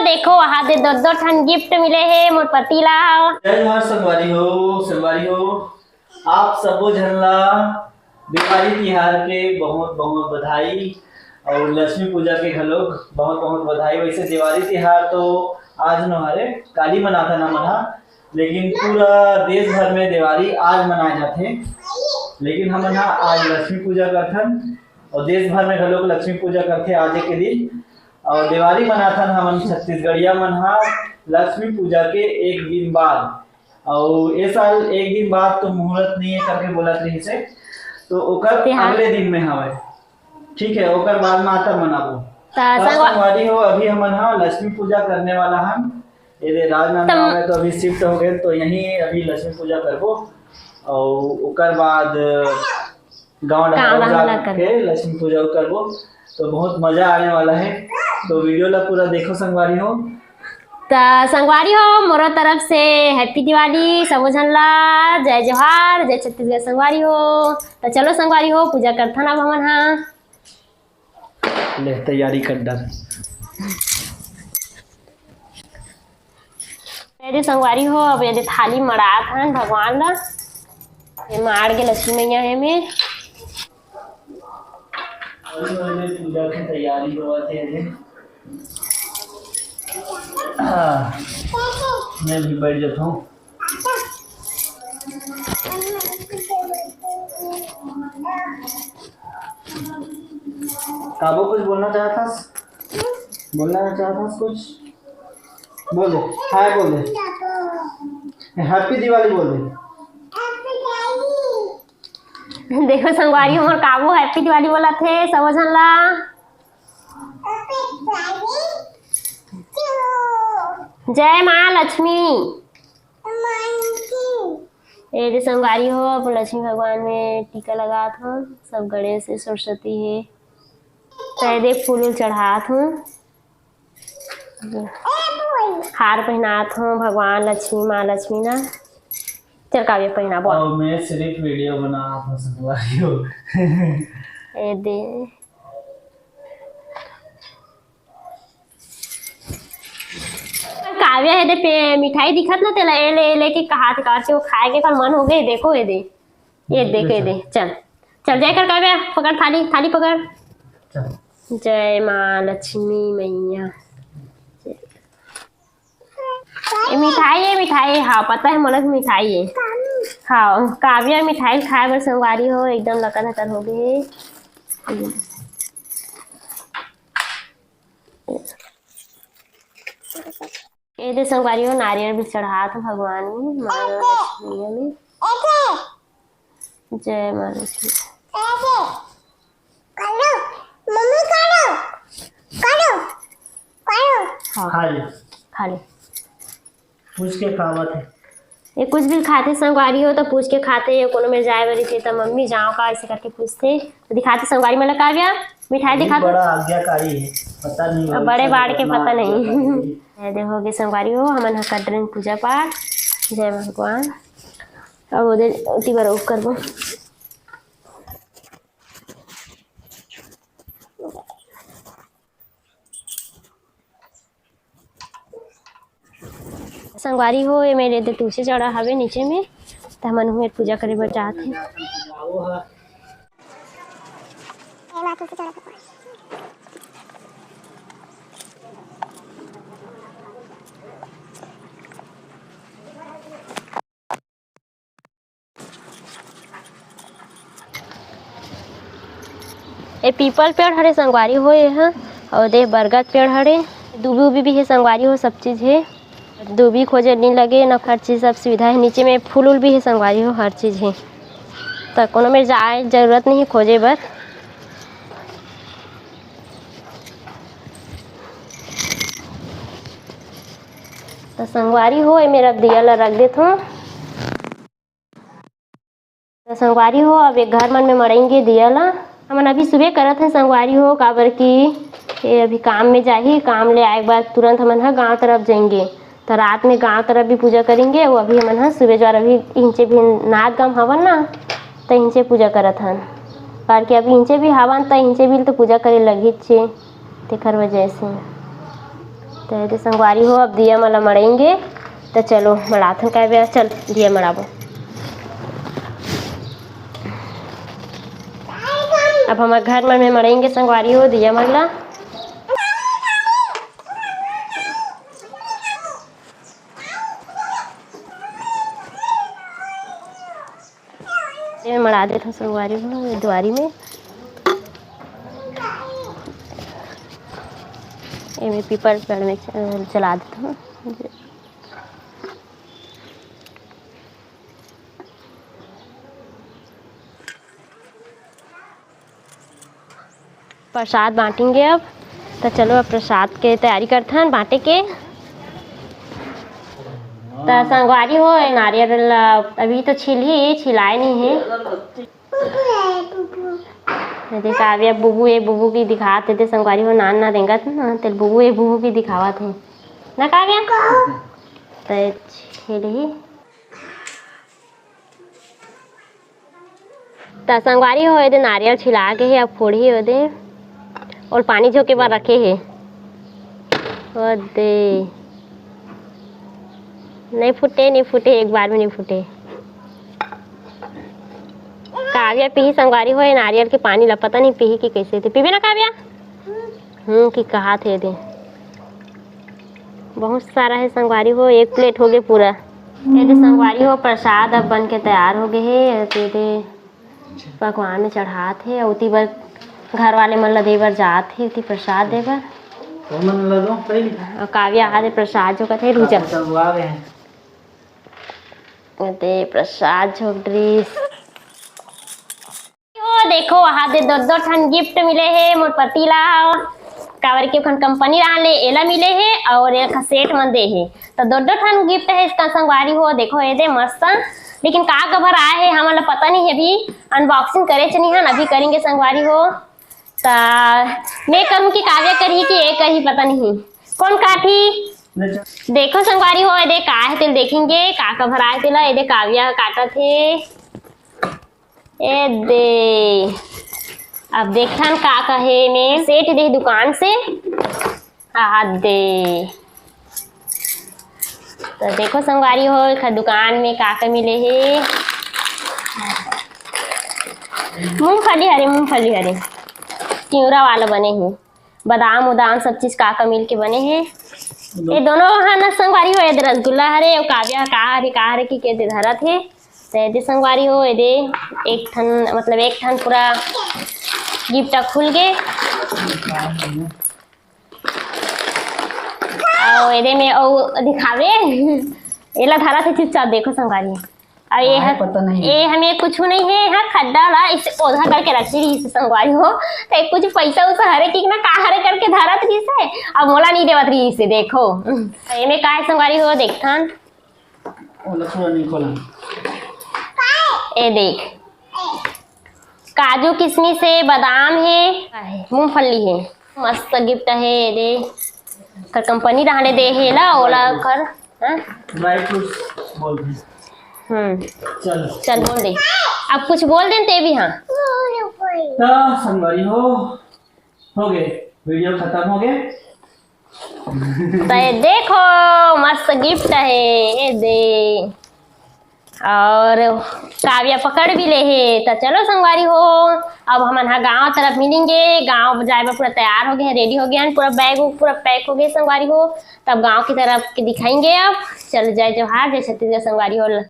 देखो वहाँ दे दो ठन गिफ्ट मिले है मोर पति ला। जय मां संगवारी हो आप सबो झन ला दिवाली तिहार के बहुत बहुत बधाई और लक्ष्मी पूजा के घलोक बहुत बहुत बधाई। वैसे दिवाली तिहार तो आज न हरे काली मनाथा ना मना, लेकिन पूरा देश भर में दिवाली आज मनाए जाते। लेकिन हम आज लक्ष्मी पूजा करथन और देश भर में घलोक लक्ष्मी पूजा करते आज के दिन। और दिवाली मनाथन हम छत्तीसगढ़िया मन लक्ष्मी पूजा के एक दिन बाद और ये साल एक दिन बाद तो मुहूर्त नहीं है करके बोला रही से, तो ओकर अगले दिन में हवे ठीक है, ओकर बाद माता मनाबो संगवारी हो। अभी हम लक्ष्मी पूजा करने वाला हम ये राजनांदगांव में तो अभी शिफ्ट हो गए, तो यहीं अभी लक्ष्मी पूजा करबो और ओकर बाद गाँव के लक्ष्मी पूजा करबो, तो बहुत मजा आने वाला है। तो वीडियो ला पूरा देखो संगवारी हो। संगवारी हो मोर तरफ से हैप्पी दिवाली सबो झन ला, जय जोहार, जय छत्तीसगढ़ संगवारी हो। तो चलो संगवारी हो पूजा करथन अब हमन हा ले तैयारी कर डर मेरे संगवारी हो। अब ये थाली मड़ात हन भगवान ला, ये माड़ के लक्ष्मी मैया है में पूजा की तैयारी करवाते हैं। मैं भी बैठ जाता हूँ। काबू कुछ बोलना चाहता कुछ बोल दे, हाय बोल दे, हैप्पी दिवाली बोल दे। देखो संगवारी मोर काबू हैप्पी दिवाली बोला थे सब झन ला। जय माँ लक्ष्मी। ये संगवारी हो अब लक्ष्मी भगवान में टीका लगात हूँ, सब गणेश से सरस्वती है पहले फूल चढ़ात हूँ, हार पहनात हूँ भगवान लक्ष्मी माँ लक्ष्मी ना। चल काव्य पहना बोल। और मैं सिर्फ वीडियो बना आप संगवारी हो। ए दे काव्य है दे पे मिठाई दिखत ना तेला ए ले लेके कहा थे काट के वो खाए के कल मन हो गए। देखो ये दे, ये देख ये दे, चल चल जय कर काव्य पकड़ थाली, थाली पकड़। जय माँ लक्ष्मी मैया। ये मिठाई है हाँ पता है मोला मिठाई है हाँ। काव्य मिठाई खाए बर संगवारी हो एकदम लकन हकन हो गए। ये दे संगवारी हो नारियल भी चढ़ा था भगवान में माँ लक्ष्मी में। जय माँ लक्ष्मी। खा ले पूछ के खावत है ये कुछ भी खाते संगवारी हो तो पूछ के खाते। कोनो में जाए बरी थे तो मम्मी जाओ का ऐसे करके पूछते तो दिखाते संगवारी में लगा गया मिठाई दिखाते। बड़ा आज्ञाकारी है पता नहीं, बड़े बाड़ के पता नहीं। देखोगे संगवारी हो हमन कर पूजा पाठ जय भगवान। अब उधर बार करबो संगवारी हो। ये मेरे दे तुलसी चढ़ा हवे नीचे में तो हमन हुए पूजा करे बर चाहते हैं। ये पीपल पेड़ हरे संगवारी हो यहाँ और दे बरगद पेड़ हरे दूबी उबी भी है संगवारी हो, सब चीज़ है। दूबी खोजे नहीं लगे ना, हर चीज़ सब सुविधा है। नीचे में फूल उल भी है संगवारी हो, हर चीज़ है तो कोनो में जाए जरूरत नहीं है खोजे बर। तो संगवारी हो मेरा दिया ला रख देता हूँ। तो संगवारी हो अब एक घर मन में मरेंगे दिया ला हमन अभी सुबह करत हैं संगवारी हो काबर की ये अभी काम में जाही, काम ले आए के बाद तुरंत हमन हा गाँव तरफ जाएंगे तो रात में गांव तरफ भी पूजा करेंगे। वो अभी हमन हा सुबह ज्वार अभी इंचे भी नाद गम हवन ना तो इंचे पूजा करत हन पर के अभी इंचे भी हवन तो इंचे भी तो पूजा करे लगी छे तेखर वजह से। तो ये संगवारी हो अब दिया मला मड़ेंगे। तो चलो मड़ाथन का ब्याह, चल दिया मड़ाबो। अब हमारे घर में मड़ेंगे संगवारी हो दिया मरला। मड़ा देता हूँ संगवारी हो द्वारी में। मैं पीपल पेड़ में चला देता हूँ। प्रसाद बांटेंगे अब। तो चलो अब प्रसाद के तैयारी करते हैं बांटे के। तो संगवारी हो नारियल अभी तो छिलाए नहीं है। देखा अभी अब बुबू की दिखाते थे संगवारी हो नान ना देंगा ना तेल बुबू की दिखावा थे ना काव्या। तो छिली तो संगवारी हो दे नारियल छिला के है अब फोड़ी हो दे और पानी जो के बाद रखे है और दे नहीं फूटे एक बार में नहीं फूटे। काव्या पी संगवारी हो नारियल के पानी ला पता नहीं पी कि कैसे थे पीबे ना काव्या। कि कहा थे दे बहुत सारा है संगवारी हो, एक प्लेट हो गए पूरा। ये संगवारी हो प्रसाद अब बन के तैयार हो गए है। दे पकवान में चढ़ा थे उती बार घर वाले मन ला दे बर जात थे उती प्रसाद दे बर। और काव्या आदे प्रसाद जो कथे रुचा दे प्रसाद झोकड्रिस देखो वहाँ दे दो ठन गिफ्ट मिले है मोर पति ला। कावर के कंपनी ले एला मिले है और एक सेट मन दे है। तो दो ठन गिफ्ट है इसका संगवारी हो देखो ये दे मस्त। लेकिन का कवर आए है हमारा पता नहीं है, अभी अनबॉक्सिंग करे नहीं है अभी करेंगे संगवारी हो। तो मैं करूँ कि काव्या करी कि एक ही पता नहीं कौन काटी। देखो संगवारी हो ये का है तेल देखेंगे का कवर आए तेला ये काव्या काटा थे ए दे। अब देखन का कहे मैं सेठ दे दुकान से दे। तो देखो संगवारी हो दुकान में का मिले है मूंगफली हरे चिवड़ा वाला बने हैं बादाम उदाम सब चीज का मिल के बने हैं। ये दोनों ना संगवारी हो ये रसगुल्ला हरे और काव्या का हरे की के धरा थे। तो ये संगवारी हो ये एक ठन पूरा गिफ्ट खुल गए और ये में और दिखावे एला धारा थे चुपचाप देखो संगवारी। और ये हमें कुछ नहीं है यहाँ खड्डा ला इसे पौधा करके रखी रही इसे संगवारी हो। तो कुछ पैसा उसा हरे ठीक ना का हरे करके धारा थी इसे अब मोला नहीं देवत रही इसे देखो। ये में का है संगवारी हो देखथन ए देख काजू किशमिश है बादाम है मूंगफली है मस्त गिफ्ट है ये दे कर कंपनी रहने दे है ला ओला कर ड्राई फ्रूट्स बोल दे। चल बोल दे अब कुछ बोल दे ते भी। हाँ तो संगवारी हो गए वीडियो खत्म हो गए। तो ये देखो मस्त गिफ्ट है ये दे और काव्या पकड़ भी ले है। तो चलो संगवारी हो अब हम गांव तरफ मिलेंगे। गांव जाए पूरा तैयार हो गए रेडी हो गया पूरा बैग पूरा पैक हो गया संगवारी हो। तब गांव की तरफ दिखाएंगे अब चल जाए जोहार जय छत्तीसगढ़ संगवारी हो।